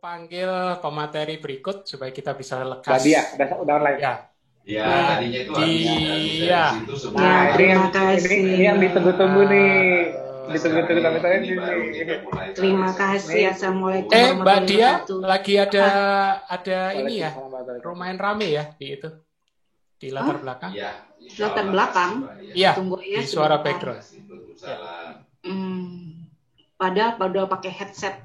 panggil pemateri berikut supaya kita bisa lekas. Badia, udah online. Ya. Ya, tadinya itu Di habis dari situ semua. Nah, terima kasih. Ini yang ditunggu-tunggu nih. Ditunggu-tunggu Sekarang sampai ini baru ini. kita mulai Terima cari. kasih. Assalamualaikum Mbak warahmatullahi Dia wabarakatuh. lagi ada ini ya, Waalaikumsalam warahmatullahi wabarakatuh. lumayan rame ya di itu, di latar belakang. Ya, Latar belakang. Iya, Tunggu ya di suara sebentar. background. Padahal pakai headset.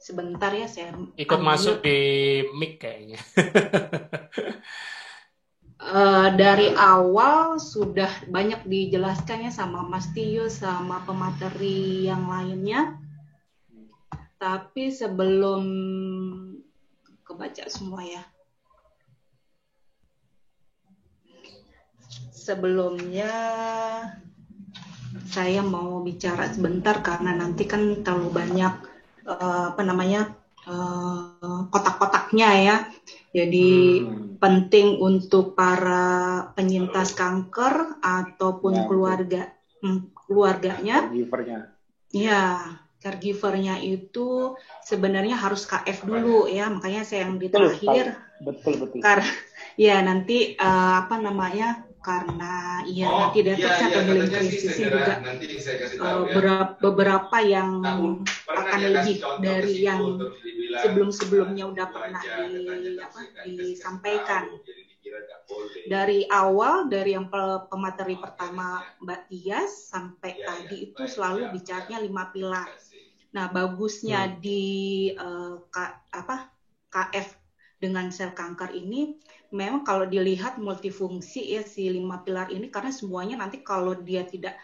Sebentar ya, saya Ikut unmute. masuk di mic kayaknya. Dari awal sudah banyak dijelaskan ya sama Mas Tio sama pemateri yang lainnya. Tapi sebelum kebaca semua ya. Sebelumnya saya mau bicara sebentar karena nanti kan terlalu banyak kotak-kotaknya ya. Jadi penting untuk para penyintas kanker ataupun Ya, keluarganya. Givernya. Ya, caregivernya itu sebenarnya harus KF dulu ya. Makanya saya yang di terakhir. Betul. Karena ya nanti karena nanti deteksi atau healing krisis juga beberapa yang akan lebih dari yang sebelum-sebelumnya udah pernah disampaikan. Dari awal, dari yang pemateri pertama Mbak Tias sampai tadi itu selalu bicaranya 5 pilar. Nah, bagusnya di KF dengan sel kanker ini memang kalau dilihat multifungsi ya si 5 pilar ini, karena semuanya nanti kalau dia tidak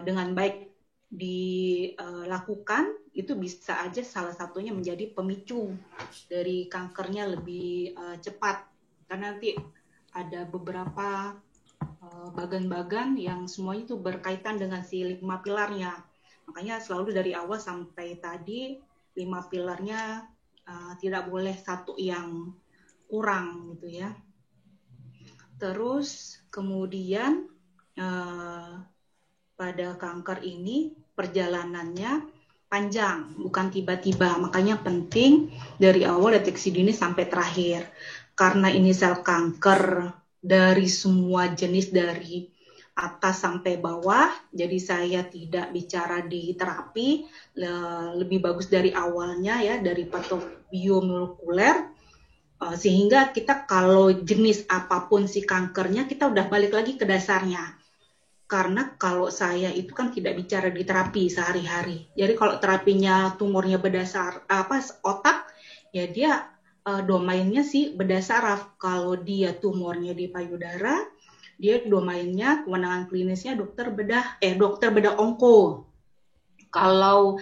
dengan baik dilakukan itu bisa aja salah satunya menjadi pemicu dari kankernya lebih cepat, karena nanti ada beberapa bagan-bagan yang semuanya itu berkaitan dengan si 5 pilarnya. Makanya selalu dari awal sampai tadi 5 pilarnya tidak boleh satu yang kurang gitu ya. Terus kemudian pada kanker ini perjalanannya panjang, bukan tiba-tiba. Makanya penting dari awal deteksi dini sampai terakhir. Karena ini sel kanker dari semua jenis dari atas sampai bawah, jadi saya tidak bicara di terapi, lebih bagus dari awalnya ya, dari patobiomolekuler, sehingga kita kalau jenis apapun si kankernya, kita udah balik lagi ke dasarnya. Karena kalau saya itu kan tidak bicara di terapi sehari-hari, jadi kalau terapinya tumornya berdasar otak, ya dia domainnya sih bedah saraf. Kalau dia tumornya di payudara, dia domainnya kewenangan klinisnya dokter bedah onko. Kalau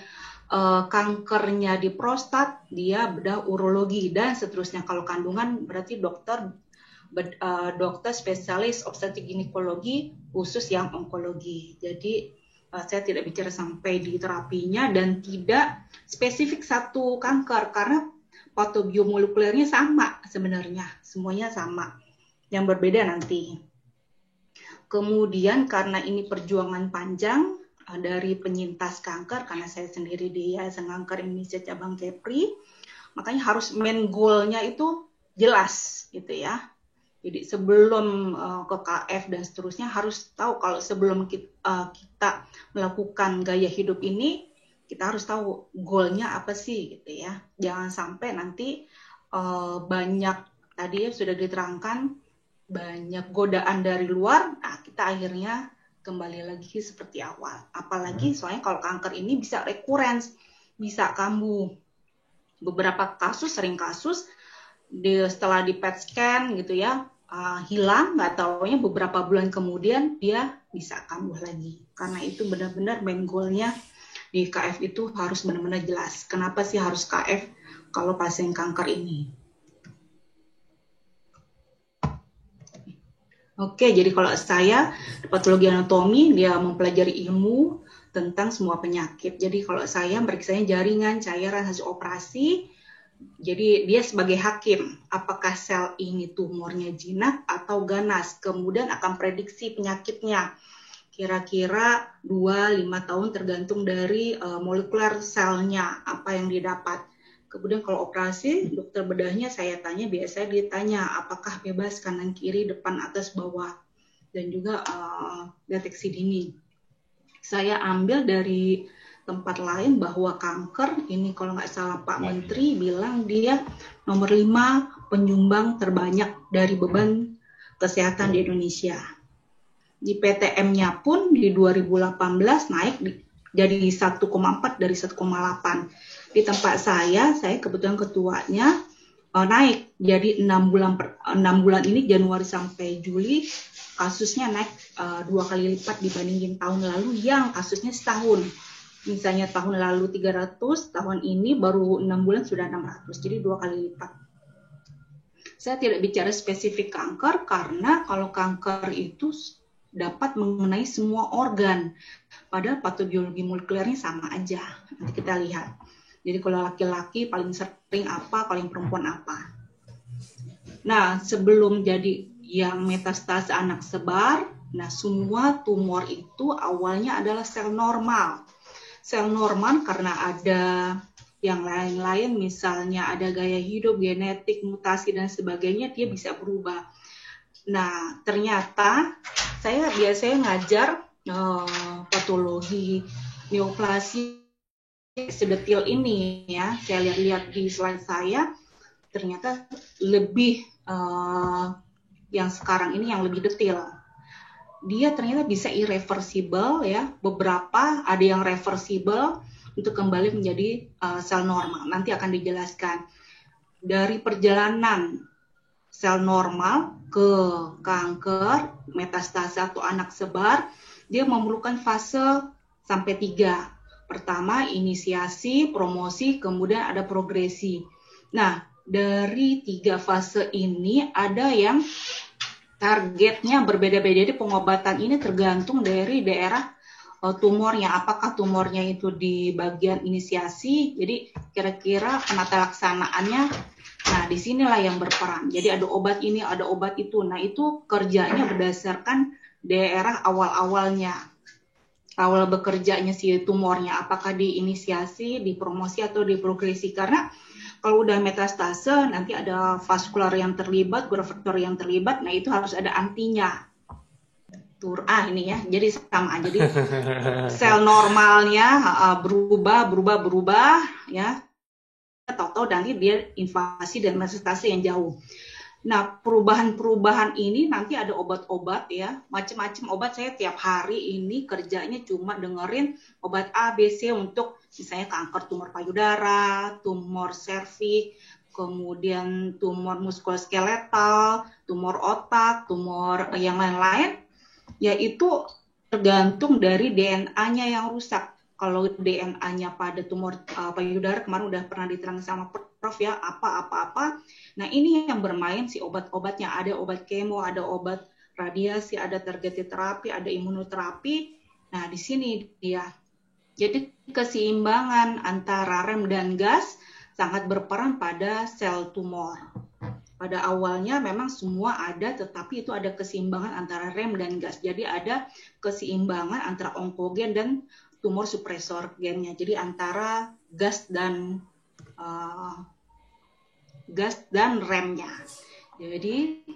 kankernya di prostat, dia bedah urologi dan seterusnya. Kalau kandungan berarti dokter spesialis obstetrik ginekologi khusus yang onkologi. Jadi saya tidak bicara sampai di terapinya dan tidak spesifik satu kanker karena patobiomolekulernya sama sebenarnya, semuanya sama. Yang berbeda nanti. Kemudian karena ini perjuangan panjang dari penyintas kanker, karena saya sendiri di Yayasan Kanker Indonesia Cabang Kepri, makanya harus main goal-nya itu jelas gitu ya. Jadi sebelum ke KF dan seterusnya harus tahu kalau sebelum kita melakukan gaya hidup ini, kita harus tahu goalnya apa sih gitu ya. Jangan sampai nanti banyak tadi sudah diterangkan banyak godaan dari luar, nah kita akhirnya kembali lagi seperti awal. Apalagi soalnya kalau kanker ini bisa recurrence, bisa kambuh. Beberapa kasus, sering kasus setelah di PET scan gitu ya, hilang, nggak taunya beberapa bulan kemudian dia bisa kambuh lagi. Karena itu benar-benar main goal-nya di KF itu harus benar-benar jelas. Kenapa sih harus KF kalau pasien kanker ini? Oke, jadi kalau saya patologi anatomi, dia mempelajari ilmu tentang semua penyakit. Jadi kalau saya periksanya jaringan, cairan, hasil operasi. Jadi dia sebagai hakim, apakah sel ini tumornya jinak atau ganas. Kemudian akan prediksi penyakitnya. Kira-kira 2-5 tahun tergantung dari molekuler selnya, apa yang didapat. Kemudian kalau operasi, dokter bedahnya saya tanya, biasanya dia tanya apakah bebas kanan kiri, depan atas bawah, dan juga deteksi dini. Saya ambil dari tempat lain bahwa kanker ini kalau nggak salah Pak Menteri bilang dia nomor 5 penyumbang terbanyak dari beban kesehatan di Indonesia. Di PTM-nya pun di 2018 naik jadi 1,4 dari 1,8. Di tempat saya kebetulan ketuanya naik jadi 6 bulan ini Januari sampai Juli kasusnya naik 2 kali lipat dibandingin tahun lalu yang kasusnya setahun. Misalnya tahun lalu 300, tahun ini baru 6 bulan sudah 600, jadi 2 kali lipat. Saya tidak bicara spesifik kanker karena kalau kanker itu dapat mengenai semua organ. Padahal patobiologi molekulernya sama aja. Nanti kita lihat. Jadi kalau laki-laki paling sering apa, kalau yang perempuan apa. Nah, sebelum jadi yang metastase anak sebar, nah semua tumor itu awalnya adalah sel normal. Sel normal karena ada yang lain-lain, misalnya ada gaya hidup, genetik, mutasi, dan sebagainya, dia bisa berubah. Nah, ternyata saya biasanya ngajar patologi neoplasia sedetil ini ya. Saya lihat di slide saya, ternyata lebih yang sekarang ini yang lebih detail. Dia ternyata bisa irreversible ya. Beberapa ada yang reversible untuk kembali menjadi sel normal. Nanti akan dijelaskan. Dari perjalanan sel normal ke kanker, metastase atau anak sebar, dia memerlukan fase sampai 3. Pertama, inisiasi, promosi, kemudian ada progresi. Nah, dari 3 fase ini ada yang targetnya berbeda-beda. Jadi pengobatan ini tergantung dari daerah tumornya. Apakah tumornya itu di bagian inisiasi, jadi kira-kira penata laksanaannya. Nah, disinilah yang berperan. Jadi ada obat ini, ada obat itu. Nah, itu kerjanya berdasarkan daerah awal-awalnya. Awal bekerjanya si tumornya, apakah di inisiasi, di promosi, atau di progresi. Karena kalau udah metastase, nanti ada vaskular yang terlibat, growth factor yang terlibat, nah itu harus ada antinya. Ini ya, jadi sama aja. Jadi sel normalnya berubah ya. Tahu-tahu nanti dia invasi dan metastase yang jauh. Nah, perubahan-perubahan ini nanti ada obat-obat ya, macam-macam obat. Saya tiap hari ini kerjanya cuma dengerin obat A, B, C untuk misalnya kanker tumor payudara, tumor serviks, kemudian tumor muskuloskeletal, tumor otak, tumor yang lain-lain. Yaitu tergantung dari DNA-nya yang rusak. Kalau DNA-nya pada tumor payudara kemarin udah pernah diterangkan sama Prof ya, apa. Nah, ini yang bermain si obat-obatnya. Ada obat kemo, ada obat radiasi, ada targeted terapi, ada imunoterapi. Nah, di sini dia. Jadi keseimbangan antara rem dan gas sangat berperan pada sel tumor. Pada awalnya memang semua ada, tetapi itu ada keseimbangan antara rem dan gas. Jadi ada keseimbangan antara onkogen dan tumor supresor gennya. Jadi antara gas dan remnya. Jadi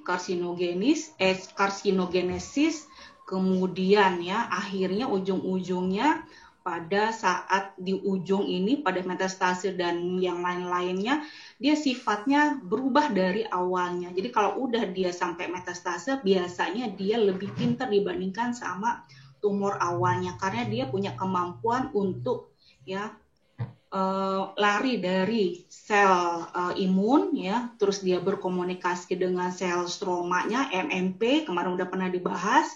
karsinogenesis, kemudian ya akhirnya ujung-ujungnya pada saat di ujung ini pada metastase dan yang lain-lainnya dia sifatnya berubah dari awalnya. Jadi kalau udah dia sampai metastase biasanya dia lebih pintar dibandingkan sama tumor awalnya karena dia punya kemampuan untuk ya lari dari sel imun ya, terus dia berkomunikasi dengan sel stromanya MMP kemarin udah pernah dibahas.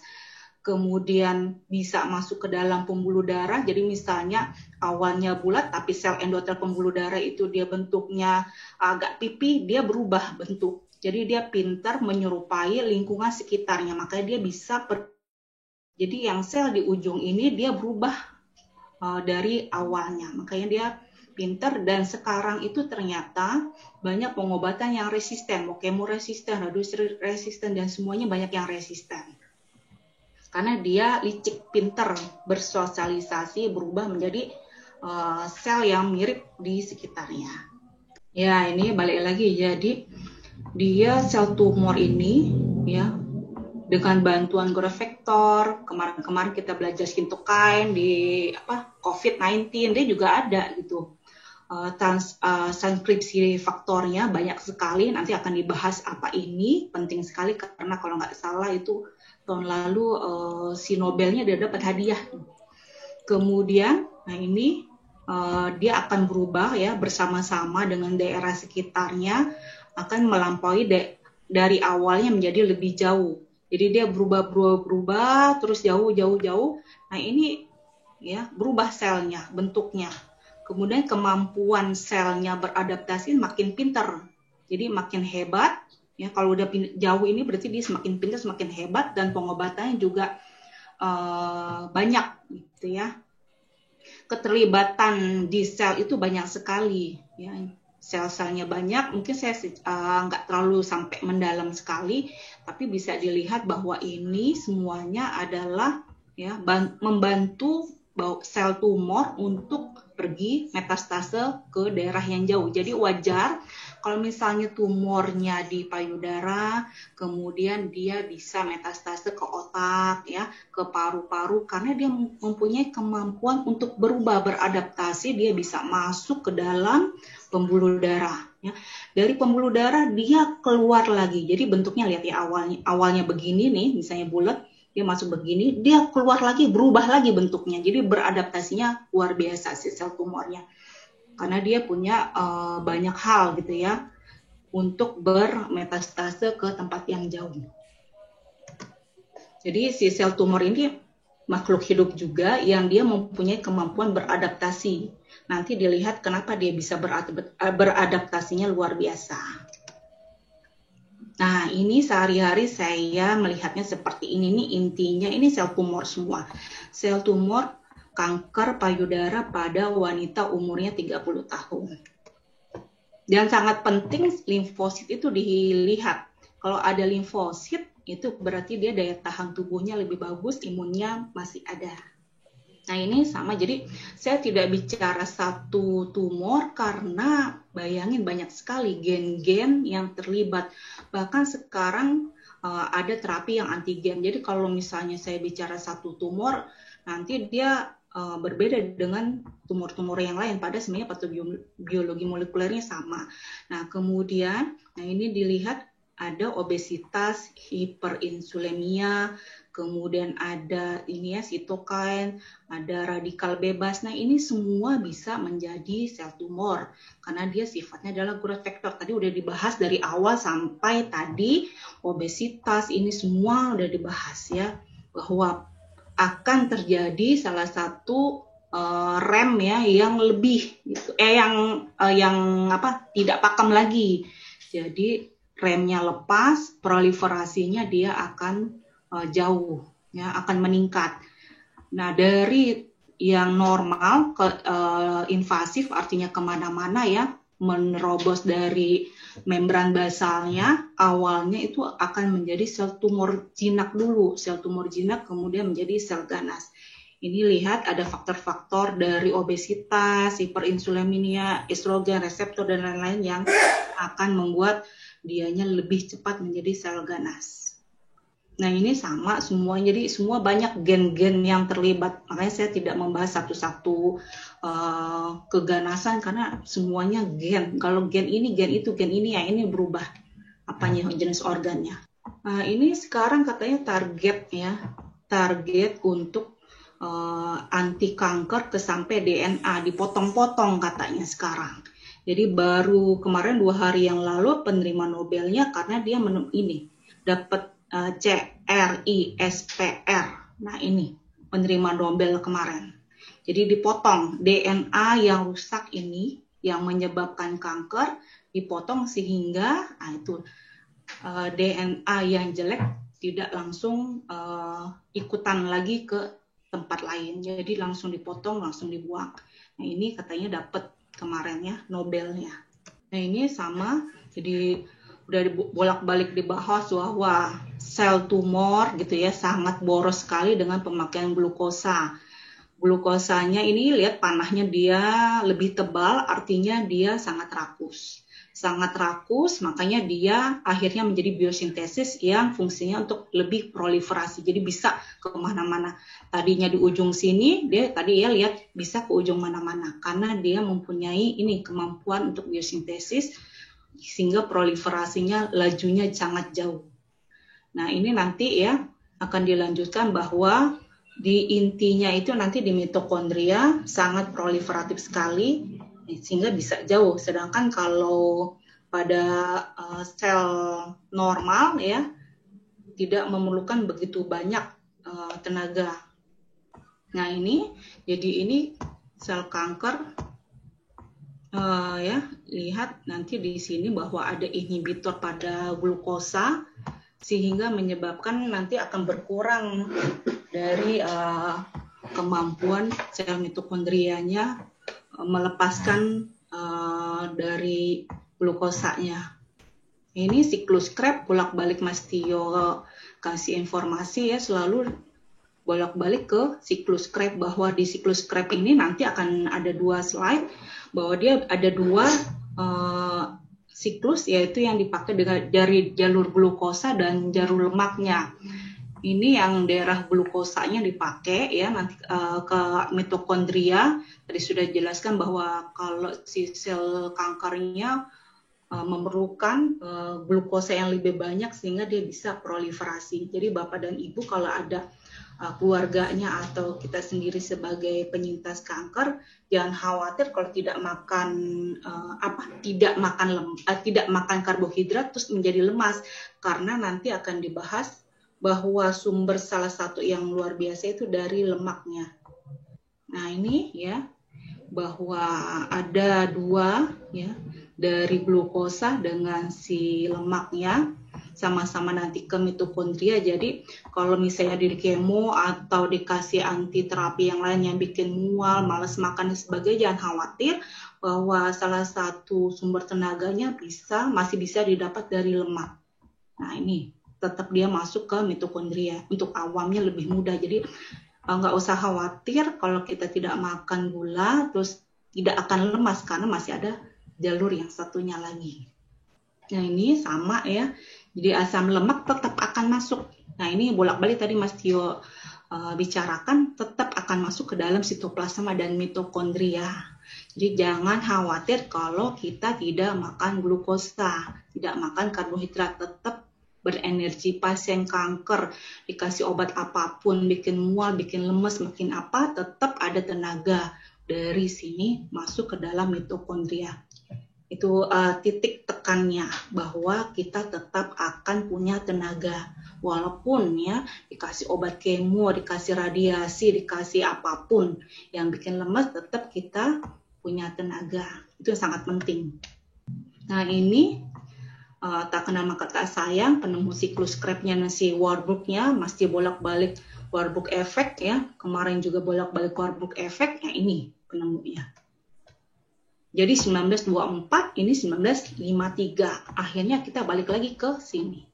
Kemudian bisa masuk ke dalam pembuluh darah. Jadi misalnya awalnya bulat tapi sel endotel pembuluh darah itu dia bentuknya agak pipi, dia berubah bentuk. Jadi dia pintar menyerupai lingkungan sekitarnya, makanya dia bisa jadi yang sel di ujung ini dia berubah dari awalnya. Makanya dia pintar dan sekarang itu ternyata banyak pengobatan yang resisten, mau kemo resisten, radiasi resisten dan semuanya banyak yang resisten. Karena dia licik, pinter, bersosialisasi, berubah menjadi sel yang mirip di sekitarnya. Ya, ini balik lagi. Jadi dia sel tumor ini ya dengan bantuan growth factor, kemarin kita belajar cytokine di COVID-19 dia juga ada gitu. Transkripsi faktornya banyak sekali, nanti akan dibahas apa ini, penting sekali karena kalau nggak salah itu tahun lalu si Nobelnya dia dapat hadiah. Kemudian, nah ini dia akan berubah ya bersama-sama dengan daerah sekitarnya, akan melampaui dari awalnya menjadi lebih jauh. Jadi dia berubah terus jauh. Nah ini ya berubah selnya, bentuknya. Kemudian kemampuan selnya beradaptasi makin pintar. Jadi makin hebat. Ya kalau udah jauh ini berarti dia semakin pintar, semakin hebat, dan pengobatannya juga banyak gitu ya. Keterlibatan di sel itu banyak sekali ya. Sel-selnya banyak, mungkin saya nggak terlalu sampai mendalam sekali, tapi bisa dilihat bahwa ini semuanya adalah ya membantu sel tumor untuk pergi metastase ke daerah yang jauh. Jadi wajar kalau misalnya tumornya di payudara, kemudian dia bisa metastase ke otak, ya, ke paru-paru, karena dia mempunyai kemampuan untuk berubah, beradaptasi, dia bisa masuk ke dalam pembuluh darah. Ya. Dari pembuluh darah dia keluar lagi. Jadi bentuknya lihat ya, awalnya begini nih, misalnya bulat, dia masuk begini, dia keluar lagi, berubah lagi bentuknya. Jadi beradaptasinya luar biasa si sel tumornya. Karena dia punya banyak hal gitu ya untuk bermetastase ke tempat yang jauh. Jadi si sel tumor ini makhluk hidup juga yang dia mempunyai kemampuan beradaptasi. Nanti dilihat kenapa dia bisa beradaptasinya luar biasa. Nah, ini sehari-hari saya melihatnya seperti ini. Ini intinya, ini sel tumor semua. Sel tumor kanker payudara pada wanita umurnya 30 tahun. Dan sangat penting limfosit itu dilihat. Kalau ada limfosit, itu berarti dia daya tahan tubuhnya lebih bagus, imunnya masih ada. Nah ini sama, jadi saya tidak bicara satu tumor karena bayangin banyak sekali gen-gen yang terlibat. Bahkan sekarang ada terapi yang antigen. Jadi kalau misalnya saya bicara satu tumor, nanti dia berbeda dengan tumor-tumor yang lain. Pada sebenarnya patobiologi molekulernya sama. Nah kemudian, nah ini dilihat ada obesitas, hiperinsulemia, kemudian ada ini ya sitokine, ada radikal bebas. Nah ini semua bisa menjadi sel tumor karena dia sifatnya adalah growth factor. Tadi udah dibahas dari awal sampai tadi obesitas, ini semua udah dibahas ya, bahwa akan terjadi salah satu rem ya yang lebih gitu, yang tidak pakem lagi. Jadi remnya lepas, proliferasinya dia akan jauh, ya akan meningkat. Nah dari yang normal ke invasif, artinya kemana-mana ya, menerobos dari membran basalnya, awalnya itu akan menjadi sel tumor jinak dulu, sel tumor jinak kemudian menjadi sel ganas. Ini lihat ada faktor-faktor dari obesitas, hiperinsuleminia, estrogen, reseptor dan lain-lain yang akan membuat dianya lebih cepat menjadi sel ganas. Nah ini sama semua, jadi semua banyak gen-gen yang terlibat. Makanya saya tidak membahas satu-satu keganasan karena semuanya gen. Kalau gen ini ya ini berubah apanya jenis organnya. Nah ini sekarang katanya target untuk anti kanker ke sampai DNA dipotong-potong katanya sekarang. Jadi baru kemarin 2 hari yang lalu penerima Nobelnya karena dia dapat CRISPR. Nah ini penerima Nobel kemarin. Jadi dipotong DNA yang rusak ini yang menyebabkan kanker, dipotong sehingga DNA yang jelek tidak langsung ikutan lagi ke tempat lain. Jadi langsung dipotong, langsung dibuang. Nah ini katanya dapat kemarin ya Nobelnya. Nah ini sama, jadi udah bolak-balik dibahas bahwa sel tumor gitu ya sangat boros sekali dengan pemakaian glukosa. Glukosanya ini lihat panahnya dia lebih tebal, artinya dia sangat rakus. sangat rakus, makanya dia akhirnya menjadi biosintesis yang fungsinya untuk lebih proliferasi, jadi bisa ke mana-mana. Tadinya di ujung sini, dia tadi ya lihat bisa ke ujung mana-mana, karena dia mempunyai ini kemampuan untuk biosintesis, sehingga proliferasinya lajunya sangat jauh. Nah ini nanti ya akan dilanjutkan bahwa di intinya itu nanti di mitokondria sangat proliferatif sekali, sehingga bisa jauh. Sedangkan kalau pada sel normal ya tidak memerlukan begitu banyak tenaga. Nah ini, jadi ini sel kanker ya, lihat nanti di sini bahwa ada inhibitor pada glukosa sehingga menyebabkan nanti akan berkurang dari kemampuan sel mitokondrianya melepaskan dari glukosanya. Ini siklus Krebs bolak-balik Mas Tio kasih informasi ya, selalu bolak-balik ke siklus Krebs, bahwa di siklus Krebs ini nanti akan ada 2 slide bahwa dia ada 2 siklus, yaitu yang dipakai dari jalur glukosa dan jalur lemaknya. Ini yang daerah glukosanya dipakai ya nanti ke mitokondria. Tadi sudah dijelaskan bahwa kalau si sel kankernya memerlukan glukosa yang lebih banyak sehingga dia bisa proliferasi. Jadi Bapak dan Ibu kalau ada keluarganya atau kita sendiri sebagai penyintas kanker, jangan khawatir kalau tidak makan tidak makan karbohidrat terus menjadi lemas, karena nanti akan dibahas bahwa sumber salah satu yang luar biasa itu dari lemaknya. Nah ini ya, bahwa ada 2 ya, dari glukosa dengan si lemaknya sama-sama nanti ke mitokondria. Jadi kalau misalnya di kemo atau dikasih anti terapi yang lain yang bikin mual, malas makan dan sebagainya, jangan khawatir bahwa salah satu sumber tenaganya masih bisa didapat dari lemak. Nah ini tetap dia masuk ke mitokondria. Untuk awamnya lebih mudah, jadi nggak usah khawatir kalau kita tidak makan gula terus tidak akan lemas, karena masih ada jalur yang satunya lagi. Nah ini sama ya, jadi asam lemak tetap akan masuk. Nah ini bolak-balik tadi Mas Tio bicarakan, tetap akan masuk ke dalam sitoplasma dan mitokondria. Jadi jangan khawatir kalau kita tidak makan glukosa, tidak makan karbohidrat, tetap berenergi. Pasien kanker dikasih obat apapun, bikin mual, bikin lemes, makin apa, tetap ada tenaga dari sini masuk ke dalam mitokondria. Itu titik tekannya, bahwa kita tetap akan punya tenaga walaupun ya dikasih obat kemo, dikasih radiasi, dikasih apapun yang bikin lemes, tetap kita punya tenaga. Itu sangat penting. Nah ini tak kenal maka tak sayang, penemu siklus Krebs-nya si Warburg-nya masih bolak-balik Warburg efek ya. Kemarin juga bolak-balik Warburg efek, ya ini penemunya. Jadi 1924, ini 1953. Akhirnya kita balik lagi ke sini.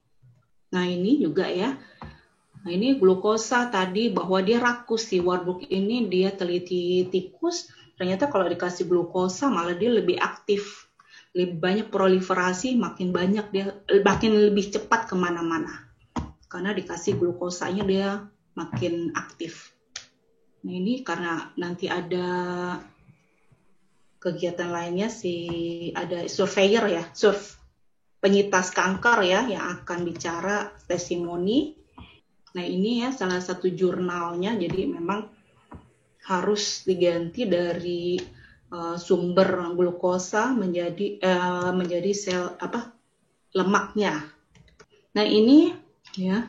Nah ini juga ya. Nah ini glukosa tadi bahwa dia rakus, si Warburg ini dia teliti tikus. Ternyata kalau dikasih glukosa malah dia lebih aktif. Lebih banyak proliferasi, makin banyak dia, makin lebih cepat kemana-mana. Karena dikasih glukosanya dia makin aktif. Nah ini karena nanti ada kegiatan lainnya, ada surveyor ya, penyitas kanker ya, yang akan bicara testimoni. Nah ini ya salah satu jurnalnya, jadi memang harus diganti dari sumber glukosa menjadi sel lemaknya. Nah ini ya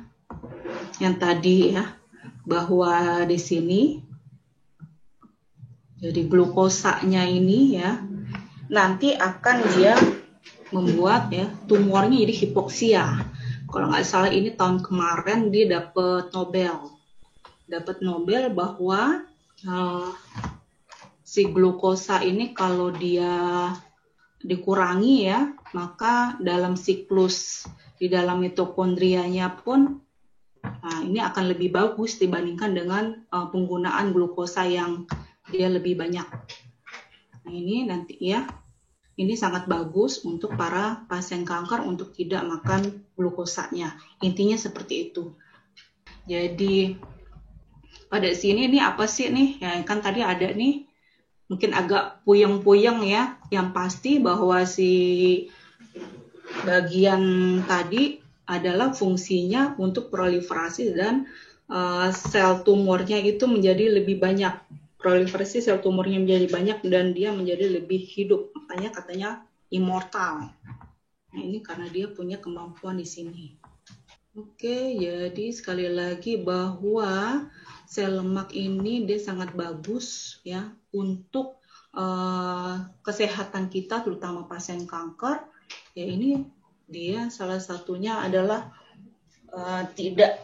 yang tadi ya, bahwa di sini jadi glukosanya ini ya nanti akan dia membuat ya tumornya jadi hipoksia. Kalau nggak salah ini tahun kemarin dia dapat Nobel bahwa si glukosa ini kalau dia dikurangi ya, maka dalam siklus di dalam mitokondrianya pun ini akan lebih bagus dibandingkan dengan penggunaan glukosa yang dia lebih banyak. Nah ini nanti ya, ini sangat bagus untuk para pasien kanker untuk tidak makan glukosanya. Intinya seperti itu. Jadi pada sini ini apa sih nih? Ya kan tadi ada nih, mungkin agak puyeng-puyeng ya. Yang pasti bahwa si bagian tadi adalah fungsinya untuk proliferasi dan sel tumornya itu menjadi lebih banyak. Proliferasi sel tumornya menjadi banyak dan dia menjadi lebih hidup. Makanya katanya immortal. Nah, ini karena dia punya kemampuan di sini. Oke, jadi sekali lagi bahwa sel lemak ini dia sangat bagus ya untuk kesehatan kita, terutama pasien kanker. Ya ini dia salah satunya adalah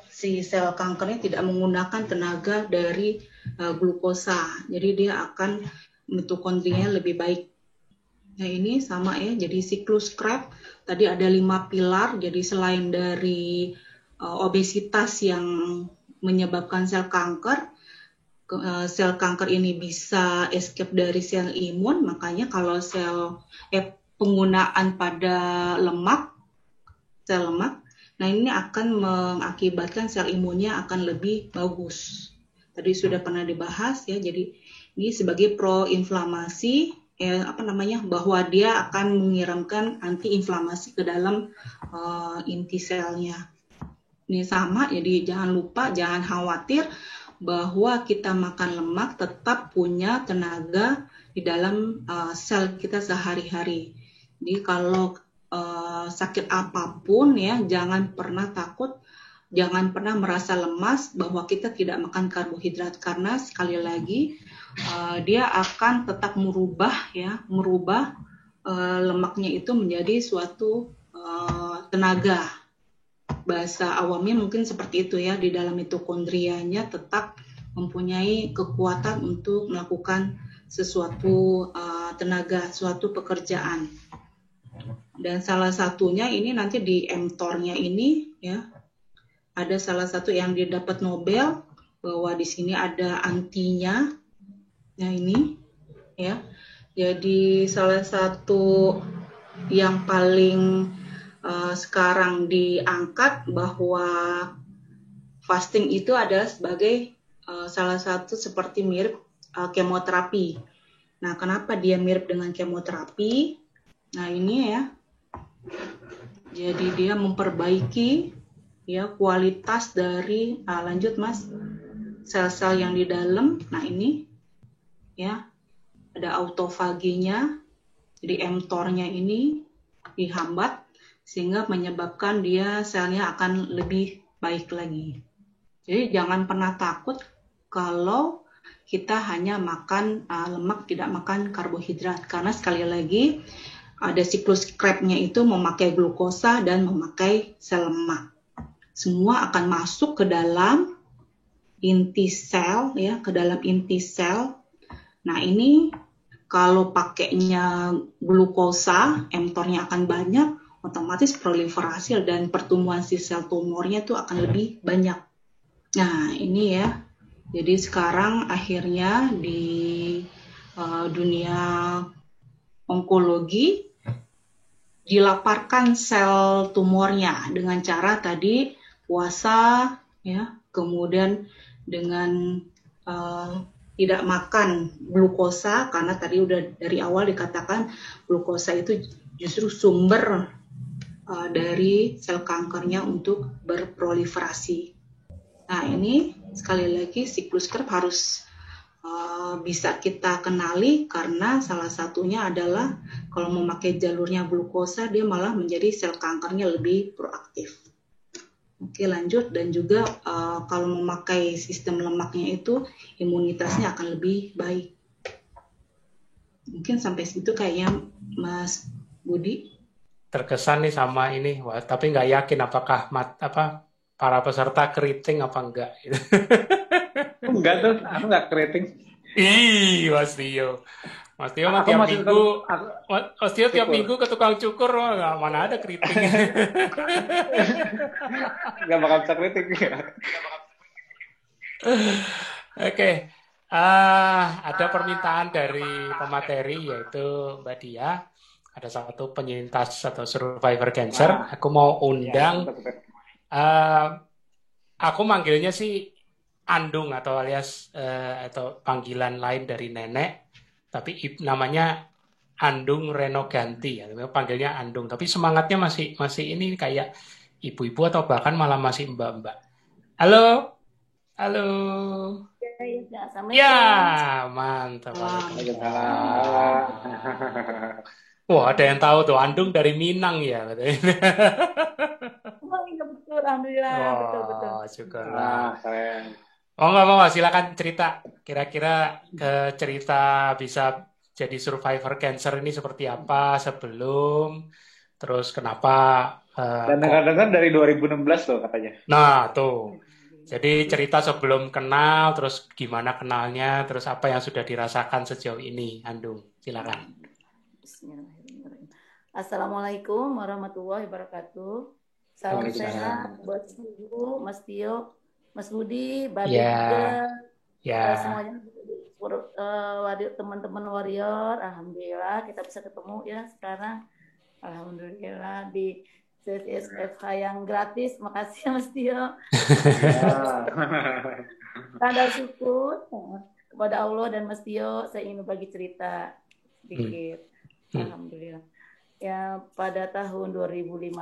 si sel kankernya tidak menggunakan tenaga dari glukosa, jadi dia akan mitokondrianya lebih baik. Nah ini sama ya, jadi siklus Krebs tadi ada 5 pilar. Jadi selain dari obesitas yang menyebabkan sel kanker ini bisa escape dari sel imun. Makanya kalau penggunaan pada sel lemak, nah ini akan mengakibatkan sel imunnya akan lebih bagus. Tadi sudah pernah dibahas ya, jadi ini sebagai proinflamasi bahwa dia akan mengirimkan antiinflamasi ke dalam inti selnya. Ini sama, jadi jangan lupa, jangan khawatir bahwa kita makan lemak tetap punya tenaga di dalam sel kita sehari-hari. Jadi kalau sakit apapun ya, jangan pernah takut, jangan pernah merasa lemas bahwa kita tidak makan karbohidrat, karena sekali lagi dia akan tetap merubah lemaknya itu menjadi suatu tenaga. Bahasa awamnya mungkin seperti itu ya, di dalam mitokondrianya tetap mempunyai kekuatan untuk melakukan sesuatu tenaga, suatu pekerjaan. Dan salah satunya ini nanti di mTOR-nya ini ya, ada salah satu yang didapat Nobel bahwa di sini ada antinya. Nah ini ya, jadi salah satu yang paling sekarang diangkat bahwa fasting itu adalah sebagai salah satu seperti mirip kemoterapi. Nah kenapa dia mirip dengan kemoterapi? Nah ini ya, jadi dia memperbaiki ya kualitas dari lanjut Mas, sel-sel yang di dalam. Nah ini ya, ada autofaginya, jadi mTOR-nya ini dihambat sehingga menyebabkan dia selnya akan lebih baik lagi. Jadi jangan pernah takut kalau kita hanya makan lemak, tidak makan karbohidrat, karena sekali lagi ada siklus Krebs-nya itu memakai glukosa dan memakai sel lemak. Semua akan masuk ke dalam inti sel ya, ke dalam inti sel. Nah, ini kalau pakainya glukosa, mTOR-nya akan banyak, otomatis proliferasi dan pertumbuhan si sel tumornya itu akan lebih banyak. Nah, ini ya. Jadi sekarang akhirnya di dunia onkologi dilaparkan sel tumornya dengan cara tadi puasa ya, kemudian dengan tidak makan glukosa, karena tadi udah dari awal dikatakan glukosa itu justru sumber dari sel kankernya untuk berproliferasi. Nah ini sekali lagi siklus Krebs harus bisa kita kenali, karena salah satunya adalah kalau memakai jalurnya glukosa dia malah menjadi sel kankernya lebih proaktif. Oke lanjut, dan juga kalau memakai sistem lemaknya itu imunitasnya akan lebih baik. Mungkin sampai situ kayaknya Mas Budi. Terkesan nih sama ini, wah, tapi nggak yakin apakah para peserta keriting apa enggak. Enggak tuh, aku nggak keriting. Ih, Mas Tio. Mas Tio mah tiap minggu, Mas Tio tiap minggu ke tukang cukur, wah, mana ada keriting. Nggak bakal bisa keriting. Oke. Ada permintaan dari pemateri yaitu Mbak Dia. ada satu penyintas atau survivor cancer. Aku mau undang, aku manggilnya sih Andung atau alias atau panggilan lain dari nenek, tapi namanya Andung Renoganti ya, panggilnya Andung. Tapi semangatnya masih ini kayak ibu-ibu atau bahkan malah masih mbak-mbak. Halo, halo. Ya, mantap. Wah, ada yang tahu tuh, Andung dari Minang ya katanya. Oh iya betul, alhamdulillah, betul. Syukurlah. Nggak, silakan cerita. Kira-kira cerita bisa jadi survivor cancer ini seperti apa sebelum, terus kenapa? Dan dengar-dengar dari 2016 loh katanya. Nah, tuh. Jadi cerita sebelum kenal, terus gimana kenalnya, terus apa yang sudah dirasakan sejauh ini, Andung. Silakan. Bismillahirrahmanirrahim. Assalamualaikum warahmatullahi wabarakatuh. Salam sehat buat Ibu, Mas Tio, Mas Budi, Babi juga, semuanya, teman-teman warrior. Alhamdulillah kita bisa ketemu ya sekarang. Alhamdulillah di CSFH yang gratis. Makasih Mas Tio. Tanda syukur kepada Allah dan Mas Tio. Saya ingin berbagi cerita sedikit. Alhamdulillah. Ya, pada tahun 2015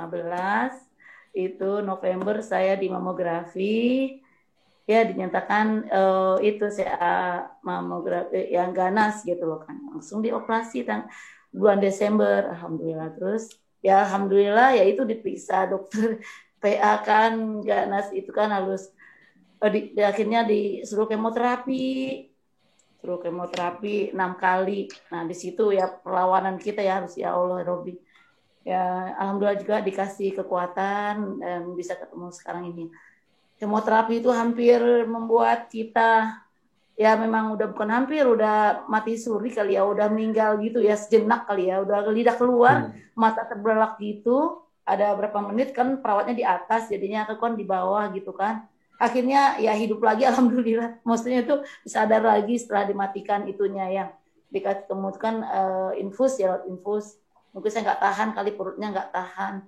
itu November saya di mamografi, ya dinyatakan itu saya mamografi yang ganas gitu loh kan, langsung dioperasi bulan Desember. Alhamdulillah. Terus ya alhamdulillah ya itu diperiksa dokter PA kan ganas itu kan harus akhirnya disuruh kemoterapi 6 kali. Nah di situ ya perlawanan kita ya harus ya Allah Robbi. Ya alhamdulillah juga dikasih kekuatan dan bisa ketemu sekarang ini. Kemoterapi itu hampir membuat kita ya memang udah bukan hampir, udah mati suri kali ya, udah meninggal gitu ya sejenak kali ya, udah lidah keluar, mata terbelalak gitu. Ada berapa menit kan perawatnya di atas, jadinya aku kan di bawah gitu kan. Akhirnya ya hidup lagi alhamdulillah. Maksudnya itu sadar lagi setelah dimatikan itunya yang diketemukan infus. Mungkin saya nggak tahan kali, perutnya nggak tahan.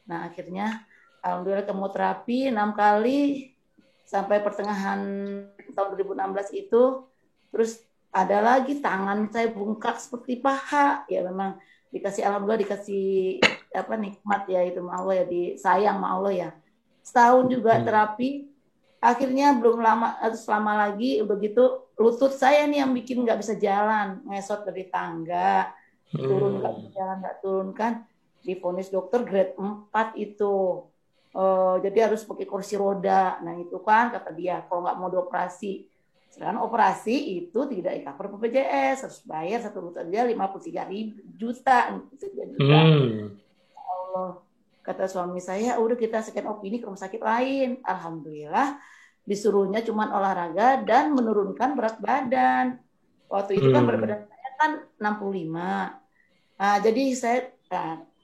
Nah akhirnya alhamdulillah kemoterapi 6 kali sampai pertengahan tahun 2016 itu. Terus ada lagi tangan saya bengkak seperti paha. Ya memang alhamdulillah dikasih nikmat ya itu sama Allah ya, disayang sama Allah ya. Setahun juga terapi. Akhirnya belum lama atau selama lagi begitu lutut saya nih yang bikin nggak bisa jalan, ngesot dari tangga, turun nggak bisa jalan, nggak turun kan, divonis dokter grade 4 itu, jadi harus pakai kursi roda. Nah itu kan kata dia kalau nggak mau dioperasi, sedangkan operasi itu tidak di-cover BPJS, harus bayar satu lutut aja 53 juta. Allah. Kata suami saya, udah kita second opini ke rumah sakit lain. Alhamdulillah, disuruhnya cuma olahraga dan menurunkan berat badan. Waktu itu kan berat badan saya kan 65. Nah, jadi saya,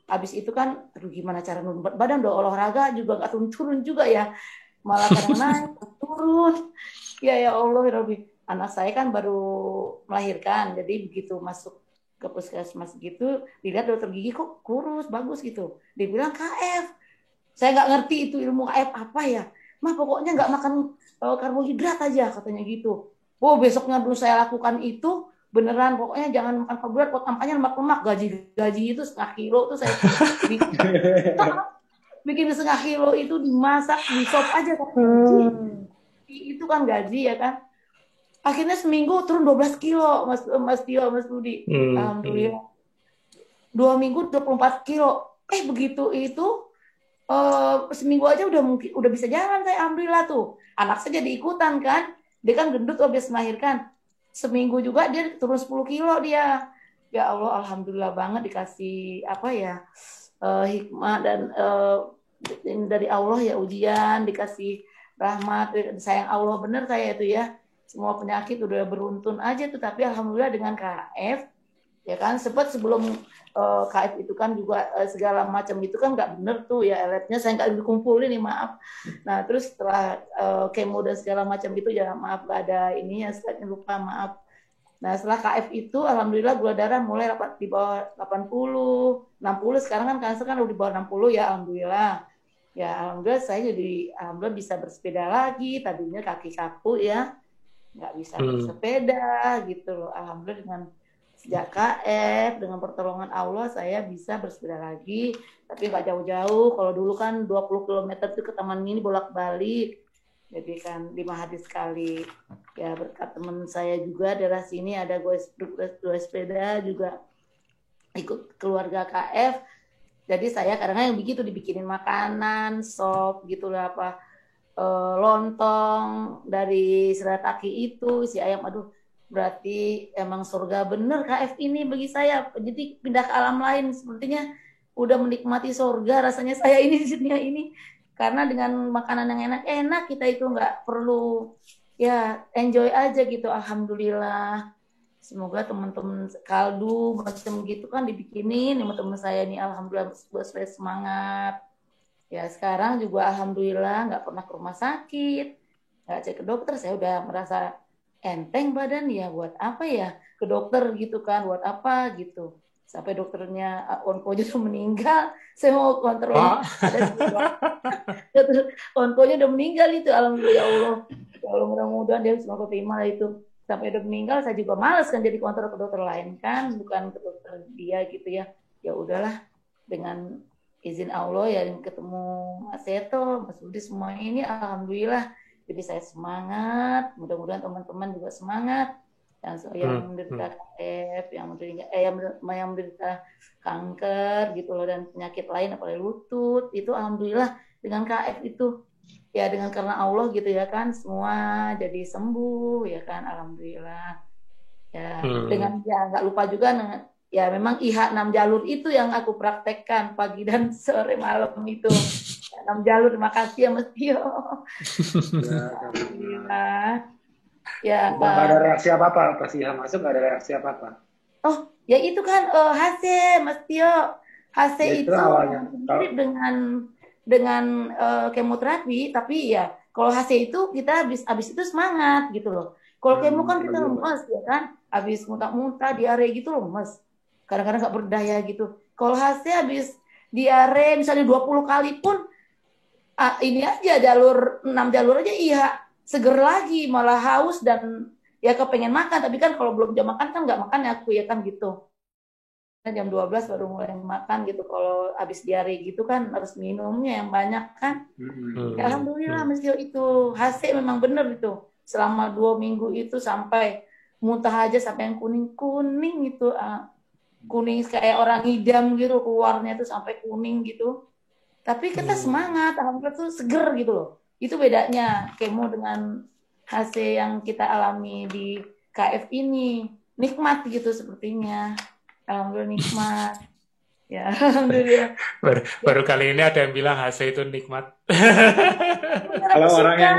habis itu kan, aduh gimana cara nurun berat badan, udah olahraga juga nggak turun-turun juga ya. Malah kadang naik, turun. Ya Allah, Rabbi. Anak saya kan baru melahirkan, jadi begitu masuk ke puskesmas gitu, dilihat dokter gigi kok kurus, bagus gitu. Dibilang KF. Saya nggak ngerti itu ilmu KF apa ya. Mah pokoknya nggak makan karbohidrat aja katanya gitu. Besoknya belum saya lakukan itu, beneran pokoknya jangan makan karbohidrat, kampanye lemak-lemak, gaji itu 0,5 kilo tuh saya bikin 0,5 kilo itu dimasak, di sop aja kan. Itu kan gaji ya kan. Akhirnya seminggu turun 12 kilo, Mas Tio, Mas Budi. Alhamdulillah. 2 minggu 24 kilo. Begitu itu, seminggu aja udah bisa jalan saya, alhamdulillah tuh. Anak saya jadi ikutan kan. Dia kan gendut habis melahirkan. Seminggu juga dia turun 10 kilo dia. Ya Allah, alhamdulillah banget dikasih hikmah dan dari Allah ya, ujian, dikasih rahmat, sayang Allah bener saya itu ya. Semua penyakit udah beruntun aja tuh, tapi alhamdulillah dengan KF ya kan, sebelum KF itu kan juga segala macam itu kan nggak bener tuh ya, alatnya saya nggak dikumpulin nih, maaf. Nah terus setelah kemo dan segala macam itu ya maaf, nggak ada ininya, lupa, maaf. Nah, setelah KF itu alhamdulillah gula darah mulai di bawah 80, 60, sekarang kan kanker kan udah di bawah 60 ya, alhamdulillah. Ya, alhamdulillah saya jadi alhamdulillah bisa bersepeda lagi, tadinya kaki kaku ya, nggak bisa bersepeda gitu loh. Alhamdulillah dengan sejak KF, dengan pertolongan Allah saya bisa bersepeda lagi, tapi nggak jauh-jauh. Kalau dulu kan 20 km itu ke Taman Mini bolak-balik. Jadi kan 5 hari sekali. Ya berkat teman saya juga daerah sini ada gue sepeda juga ikut keluarga KF. Jadi saya kadang-kadang yang begitu dibikinin makanan, sop gitu lah apa lontong dari Serataki itu si ayam. Aduh, berarti emang surga bener KF ini bagi saya. Jadi pindah ke alam lain sepertinya udah menikmati surga rasanya saya ini di dunia ini. Karena dengan makanan yang enak-enak kita itu nggak perlu ya enjoy aja gitu. Alhamdulillah. Semoga teman-teman kaldu macam gitu kan dibikinin teman-teman saya nih, alhamdulillah buat saya semangat. Ya sekarang juga alhamdulillah nggak pernah ke rumah sakit, nggak cek ke dokter, saya udah merasa enteng badan ya, buat apa ya ke dokter gitu kan, buat apa gitu. Sampai dokternya onkonya udah meninggal, saya mau kontrol onkonya udah meninggal itu, alhamdulillah ya Allah. Kalau mudah-mudahan dia semoga terima itu. Sampai udah meninggal saya juga malas kan jadi kontrol ke dokter lain kan, bukan ke dokter dia gitu ya. Ya udahlah, dengan izin Allah ya ketemu Mas Seto, Mas Budi semua ini alhamdulillah. Jadi saya semangat, mudah-mudahan teman-teman juga semangat. Yang menderita KF, yang menderita kanker gitu loh, dan penyakit lain apalagi lutut, itu alhamdulillah dengan KF itu ya dengan karena Allah gitu ya kan semua jadi sembuh ya kan, alhamdulillah ya. Dengan ya nggak lupa juga ya memang IH 6 jalur itu yang aku praktekkan pagi dan sore malam itu 6 jalur. Terima kasih ya Mas Tio. Alhamdulillah ya. Nggak ada reaksi apa-apa pas IH masuk, nggak ada reaksi apa-apa. Oh ya itu kan HC Mas Tio, HC ya, itu awalnya mirip dengan kemoterapi, tapi ya kalau HC itu kita habis itu semangat gitu loh. Kalau kemo kan kita lemes ya kan, habis muntah-muntah diare gitu lemes, kadang-kadang nggak berdaya gitu. Kalau HC habis diare misalnya 20 kali pun ini aja jalur 6 jalur aja iya seger lagi, malah haus dan ya kepengen makan, tapi kan kalau belum jam makan kan nggak makan ya aku ya kan gitu. Jam 12 baru mulai makan gitu. Kalau habis diare gitu kan harus minumnya yang banyak kan. Ya, alhamdulillah Mas Tio itu HC memang bener itu. Selama 2 minggu itu sampai muntah aja sampai yang kuning-kuning itu. Kuning kayak orang ngidam gitu, keluarnya tuh sampai kuning gitu. Tapi kita semangat, alhamdulillah tuh seger gitu loh. Itu bedanya kemo dengan HC yang kita alami di KF ini. Nikmat gitu sepertinya. Alhamdulillah nikmat. Ya, alhamdulillah. Baru kali ini ada yang bilang HC itu nikmat. Kalau orang yang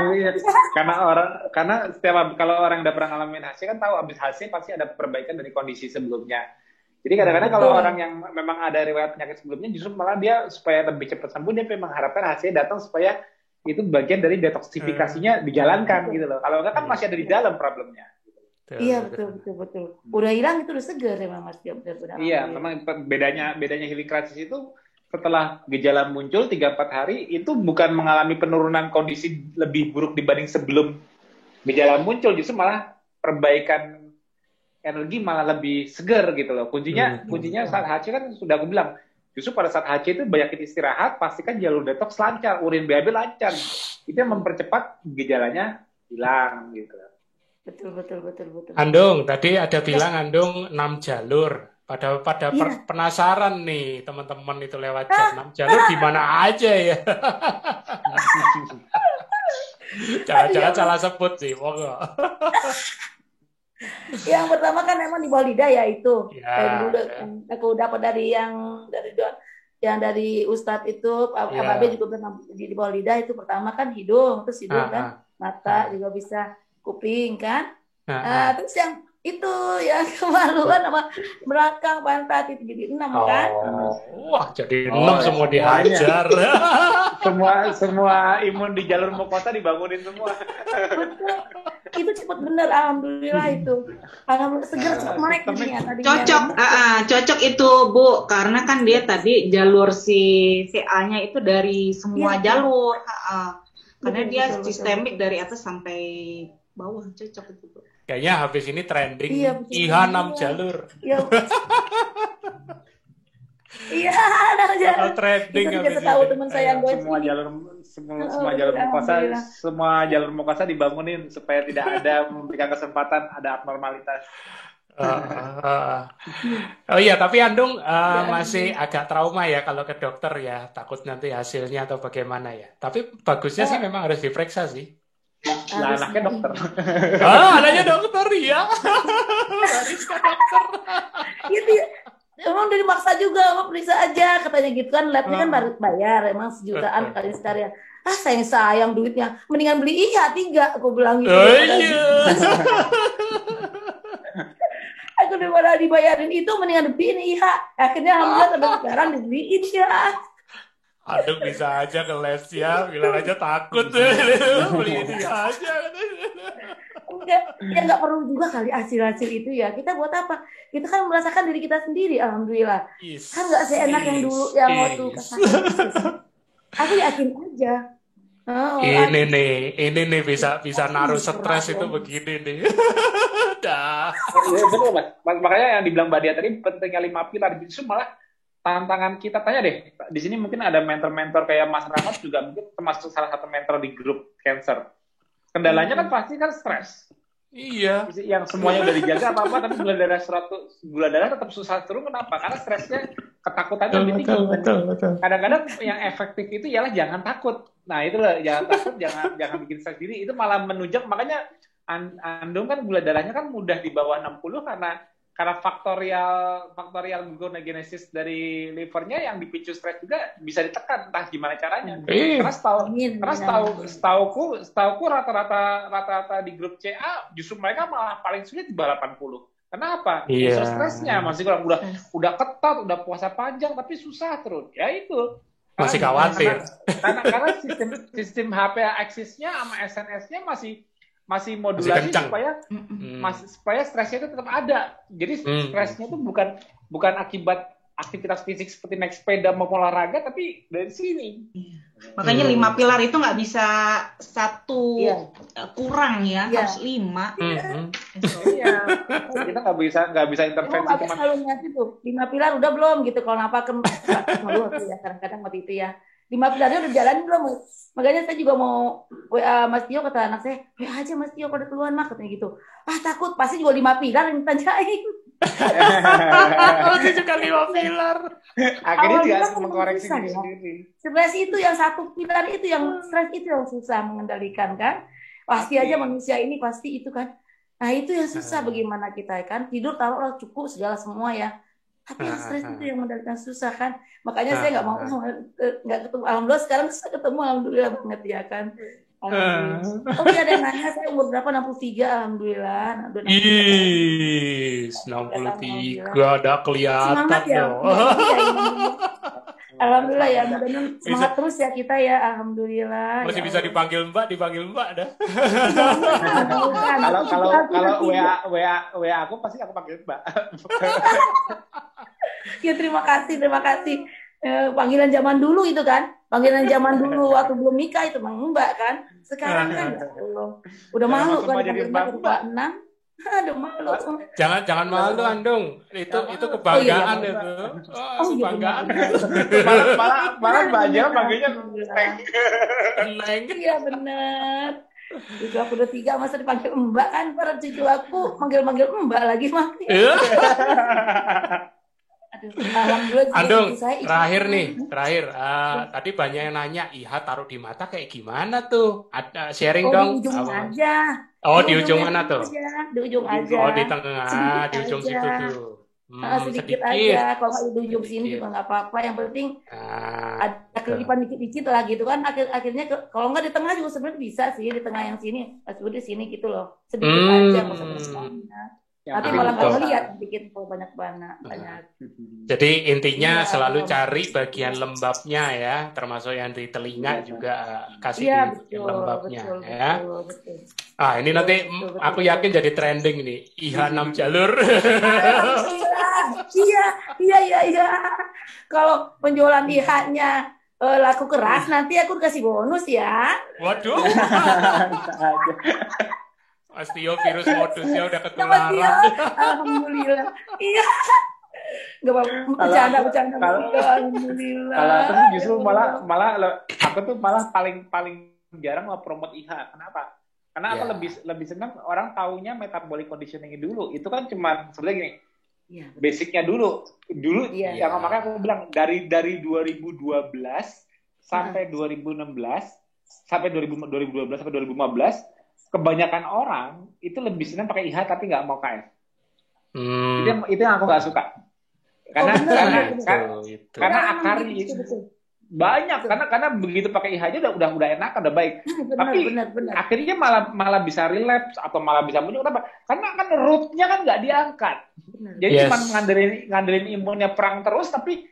karena kalau orang udah pernah ngalamin HC kan tahu abis HC pasti ada perbaikan dari kondisi sebelumnya. Jadi kadang-kadang kalau orang yang memang ada riwayat penyakit sebelumnya justru malah dia supaya lebih cepat sembuh dia memang harapkan HC datang supaya itu bagian dari detoksifikasinya dijalankan gitu loh. Kalau enggak kan masih ada di dalam problemnya. Iya betul. Udah hilang itu udah seger memang Mas Tio. Iya, memang bedanya healing crisis itu setelah gejala muncul 3-4 hari itu bukan mengalami penurunan kondisi lebih buruk dibanding sebelum gejala muncul, justru malah perbaikan energi malah lebih seger gitu loh. Kuncinya saat HC kan sudah aku bilang, justru pada saat HC itu banyakin istirahat, pastikan jalur detox lancar, urin BAB lancar. Itu yang mempercepat gejalanya hilang gitu. Betul. Andung, tadi ada bilang Andung 6 jalur. Pada penasaran nih teman-teman itu lewat chat 6 jalur di mana aja ya. Jangan-jangan salah sebut sih, pokok. Yang pertama kan memang di bawah lidah ya itu. Aku dapat dari dari Ustadz itu, Ababe juga pernah di bawah lidah itu. Pertama kan hidung, terus hidung kan, mata juga bisa, kuping kan, terus yang itu ya kemaluan sama belakang pantat itu jadi 6 kan. Wah jadi 6 semua dihajar. semua imun di jalur mukosa dibangunin semua. Betul. itu cepet bener, alhamdulillah itu. Alhamdulillah seger cepet melek ini ya tadinya. Cocok itu Bu, karena kan dia tadi jalur si VA-nya itu dari semua jalur. Karena Betul, dia betul, sistemik betul. dari atas sampai bawah, cocok itu Bu. Kayaknya habis ini trending Iya, betul. IH 6 jalur. Iya. Iya, ada aja. Bakal trending Itu juga habis setahu ini. teman saya yang gue semua sini. jalur Alhamdulillah. semua jalur Mukasa dibangunin supaya tidak ada memberikan kesempatan ada abnormalitas. Oh iya, tapi Andung masih agak trauma ya kalau ke dokter ya, takut nanti hasilnya atau bagaimana ya. Tapi bagusnya sih memang harus diperiksa sih. Nah, anaknya dokter. Anaknya dokter ya. Harus ke dokter. Gitu ya. Emang udah dimaksa juga, mau periksa aja katanya gitu kan, labnya kan baru bayar emang sejutaan kali sekalian. Sayang duitnya, mendingan beli IH 3, aku bilang gitu. Oh iya. Aku daripada dibayarin itu mendingan beliin IH. Akhirnya alhamdulillah sampai sekarang dibeliin ya. Aduh, bisa aja ke les ya, bilang aja takut. Beli ini aja. Ya nggak perlu juga kali hasil-hasil itu ya. Kita buat apa? Kita kan merasakan diri kita sendiri, alhamdulillah. Kan nggak seenak yang dulu yang waktu kesana. Aku yakin aja. Ini nih bisa naruh stres itu begini nih. Dah. Ya, betul Mas. Makanya yang dibilang Mbak Dia tadi pentingnya 5 pilar, justru malah tantangan kita. Tanya deh, di sini mungkin ada mentor-mentor kayak Mas Rahmat juga mungkin termasuk salah satu mentor di grup cancer. Kendalanya kan pasti kan stres. Iya. Yang semuanya udah dijaga apa-apa, tapi gula darah tetap susah turun. Kenapa? Karena stresnya, ketakutannya lebih tinggi. Betul. Kadang-kadang yang efektif itu ialah jangan takut. Nah itu loh, jangan takut, jangan bikin stres diri. Itu malah menunjang, makanya Andung kan gula darahnya kan mudah di bawah 60 karena faktorial gluconeogenesis dari livernya yang dipicu stres juga bisa ditekan, entah gimana caranya. Karena setauku rata-rata di grup CA justru mereka malah paling sulit di bawah 80. Kenapa? Iya. Stresnya masih kurang, udah ketat, udah puasa panjang tapi susah terus. Ya itu. Masih khawatir. Karena sistem HPA axis-nya sama SNS-nya masih modulasi supaya stresnya itu tetap ada. Jadi stresnya itu bukan akibat aktivitas fisik seperti naik sepeda maupun olahraga, tapi dari sini. Makanya 5 pilar itu nggak bisa satu kurang ya, harus 5. Iya. Kita nggak bisa intervensi teman. Selalu ngasih tuh 5 pilar udah belum gitu, kalau apa ya kadang-kadang waktu itu ya. 5 pilarnya udah jalan belum? Makanya saya juga mau WA Mas Tio, kata anak saya, WA aja Mas Tio pada keluhan mah, katanya gitu. Takut, pasti juga 5 pilar yang ditanyain. Itu juga 5 pilar. Akhirnya juga mengkoreksi diri sendiri. Stres itu yang 1 pilar itu, yang stres itu yang susah mengendalikan kan. Pasti aja manusia ini pasti itu kan. Nah itu yang susah, bagaimana kita kan. Tidur taruhlah cukup segala semua ya. Tapi yang stres itu yang mengendalikan susah kan. Makanya saya nggak mau nggak ketemu. Alhamdulillah sekarang saya ketemu, alhamdulillah banget ya kan. Alhamdulillah. Oh iya, ada yang nanya saya umur berapa? 63, alhamdulillah. 63 ada kelihatan. Semangat ya. Loh. Alhamdulillah ya, mudah-mudahan semangat terus ya kita ya, alhamdulillah. Masih ya bisa dipanggil Mbak dah. Kalau WA aku pasti aku panggil Mbak. Ya terima kasih. Panggilan zaman dulu itu kan, panggilan zaman dulu waktu belum nikah itu Mbak kan. Sekarang kan udah malu kan Mbak 6. Aduh malu. Jangan malu Andung. Itu kebanggaan itu. Kebanggaan. Malah Mbak aja panggilnya Neng. Iya benar. Cucu aku udah 3 masa dipanggil Mbak kan, para cucu aku manggil Mbak lagi mah. Aduh, alhamdulillah. Andung, terakhir. Tadi banyak yang nanya, IH taruh di mata kayak gimana tuh? Ada sharing dong. Di ujung aja. Di ujung mana tuh? Di ujung aja. Di tengah, di ujung situ tuh. Sedikit aja, kalau nggak di ujung sini juga nggak apa-apa. Yang penting ada kelipan dikit-dikit lah gitu kan. Akhirnya kalau nggak di tengah juga sebenarnya bisa sih, di tengah yang sini, pas di sini gitu loh. Sedikit aja, nggak usah banyak. Tapi penting malah nggak betul. ngeliat bikin kalau banyak. Jadi intinya Iya, selalu cari bagian lembabnya ya, termasuk yang di telinga juga kasih iya di bagian betul, lembabnya betul, ya. betul. Ah, ini nanti Betul, betul, aku betul. yakin jadi trending nih. IH 6 jalur. Alhamdulillah. Iya. Kalau penjualan IH-nya laku keras, nanti aku kasih bonus ya. Waduh, Mas Tio virus modusnya udah Sama dia. ketularan. Alhamdulillah. Iya. Gak apa-apa, bercanda. Alhamdulillah. Kalau aku sih justru malah aku tuh malah paling jarang nge-promote IH. Kenapa? Karena aku Ya. lebih senang orang taunya metabolic conditioning dulu. Itu kan cuma sebenarnya gini, Iya. basicnya dulu Iya. yang makanya aku bilang dari 2012 sampai 2016 sampai 2012 sampai 2015 kebanyakan orang itu lebih senang pakai IH tapi nggak mau KF. Itu yang aku nggak suka. Karena karena akar Betul. banyak karena begitu pakai IH aja udah enak, udah baik. Tapi Benar. akhirnya malah bisa relapse atau malah bisa muncul. Kenapa? Karena kan rootnya kan nggak diangkat. Jadi Yes. cuma ngandelin imunnya perang terus, tapi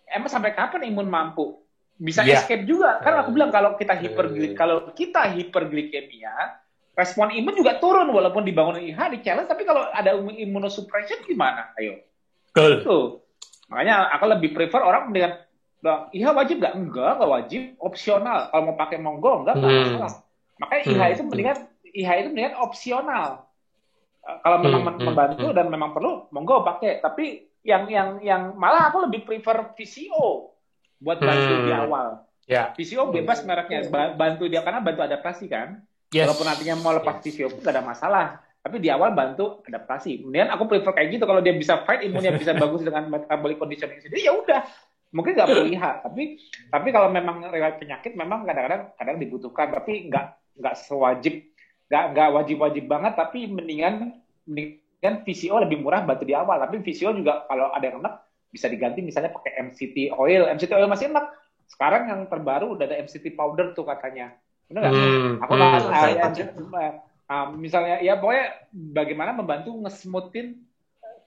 emang sampai kapan imun mampu? Bisa Yeah. escape juga. Kan aku bilang kalau kita hiperglikemia, respon imun juga turun walaupun dibangun IH, di challenge, tapi kalau ada immunosuppression gimana? Ayo. Betul. Itu. Makanya aku lebih prefer orang dengan IH wajib nggak? Enggak wajib. Opsional. Kalau mau pakai monggo, nggak masalah. Makanya IH itu mendingan opsional. Kalau memang membantu dan memang perlu, monggo pakai. Tapi yang malah aku lebih prefer VCO buat bantu di awal. Ya. VCO bebas mereknya, bantu dia karena bantu adaptasi kan. Yes. Walaupun nantinya mau lepas VCO pun nggak ada masalah. Tapi di awal bantu adaptasi. Kemudian aku prefer kayak gitu, kalau dia bisa fight, imunnya bisa bagus dengan metabolic conditioning sendiri, ya udah. Mungkin nggak perlu IH, tapi kalau memang riwayat penyakit memang kadang dibutuhkan, tapi nggak sewajib, nggak wajib banget, tapi mendingan VCO lebih murah bantu di awal. Tapi VCO juga kalau ada yang enak bisa diganti misalnya pakai MCT oil masih enak. Sekarang yang terbaru udah ada MCT powder tuh katanya, benar nggak? Misalnya ya pokoknya bagaimana membantu nge-smoothin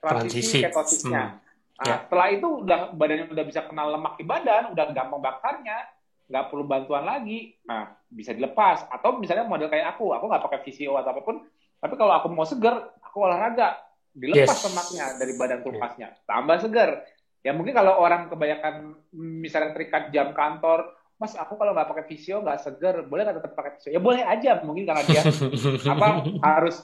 transisi ketosisnya. Setelah itu badannya udah bisa kenal lemak di badan, udah gampang bakarnya, nggak perlu bantuan lagi. Nah, bisa dilepas. Atau misalnya model kayak aku nggak pakai VCO atau apapun, tapi kalau aku mau seger, aku olahraga, dilepas lemaknya dari badan kulkasnya, tambah seger. Ya mungkin kalau orang kebanyakan misalnya terikat jam kantor, Mas, aku kalau nggak pakai VCO nggak seger, boleh nggak tetap pakai VCO? Ya boleh aja, mungkin karena dia harus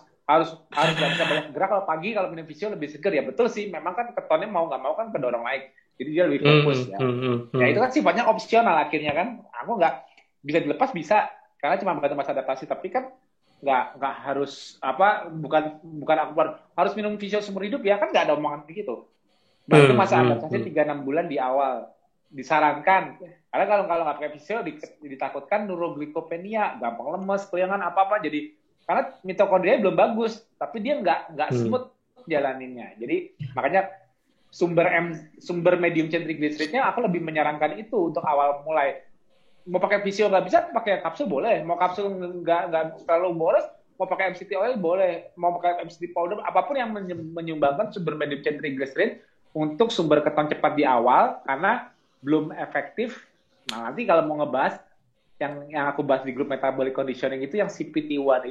nggak bisa banyak gerak. Kalau pagi kalau minum VCO lebih seger, ya betul sih. Memang kan ketonnya mau nggak mau kan kedorong naik, jadi dia lebih fokus ya. Ya itu kan sifatnya opsional akhirnya kan. Aku nggak bisa dilepas bisa, karena cuma bantu masa adaptasi. Tapi kan nggak harus bukan aku harus minum VCO seumur hidup ya kan, nggak ada omongan begitu. Bantu masa adaptasi 3-6 bulan di awal disarankan. Karena kalau nggak pakai VCO ditakutkan neuroglikopenia, gampang lemes, keliangan apa-apa. Jadi karena mitokondria belum bagus, tapi dia nggak smooth jalaninnya. Jadi makanya sumber medium chain triglyceridnya aku lebih menyarankan itu untuk awal mulai. Mau pakai VCO nggak bisa, pakai kapsul boleh. Mau kapsul nggak terlalu boros, mau pakai MCT oil boleh. Mau pakai MCT powder, apapun yang menyumbangkan sumber medium chain triglycerid untuk sumber keton cepat di awal, karena belum efektif. Nah nanti kalau mau ngebahas yang aku bahas di grup metabolic conditioning itu, yang CPT1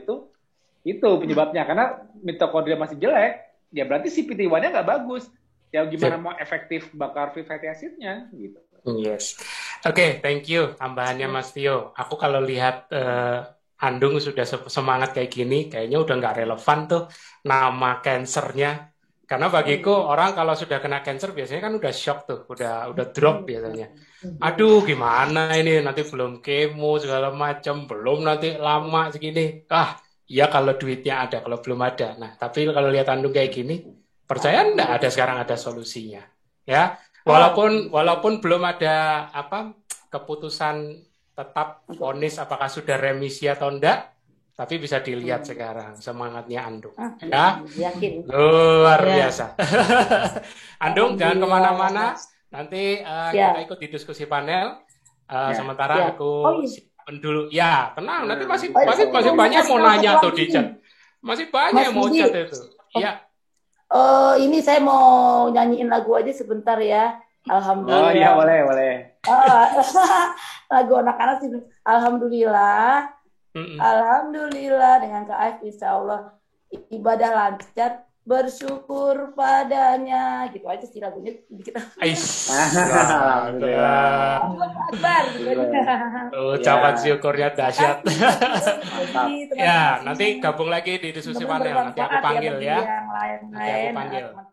itu penyebabnya. Karena mitokondria masih jelek, ya berarti CPT1-nya nggak bagus. Ya gimana mau efektif bakar free fatty acid-nya gitu. Yes. Oke, thank you tambahannya Mas Tio. Aku kalau lihat Andung sudah semangat kayak gini, kayaknya udah nggak relevan tuh nama cancer-nya. Karena bagiku orang kalau sudah kena cancer biasanya kan udah shock tuh, udah drop biasanya. Aduh, gimana ini, nanti belum kemo segala macam, belum nanti lama segini. Iya kalau duitnya ada, kalau belum ada. Nah, tapi kalau lihat Andung kayak gini, percaya enggak ada sekarang ada solusinya. Ya, walaupun belum ada keputusan tetap vonis apakah sudah remisi atau enggak. Tapi bisa dilihat sekarang semangatnya Andung. Ya, yakin. Luar biasa. Andung, jangan kemana-mana. Nanti kita ikut di diskusi panel. Sementara aku simpen dulu. Ya, tenang. Nanti masih banyak mau nanya tuh di chat. Masih banyak yang mau chat itu. Ya. Ini saya mau nyanyiin lagu aja sebentar ya. Alhamdulillah. Oh iya, boleh. Lagu anak-anak sih. Alhamdulillah. Alhamdulillah dengan Kak Aif insya Allah ibadah lancar, bersyukur padanya, gitu aja sih lagunya kita. Alhamdulillah. Akbar, gitu aja. Ucapan syukurnya dahsyat. Teman-teman Ya, nanti gabung lagi di diskusi panel. Nanti aku panggil ya. Yang lain-lain, Nanti aku panggil. teman-teman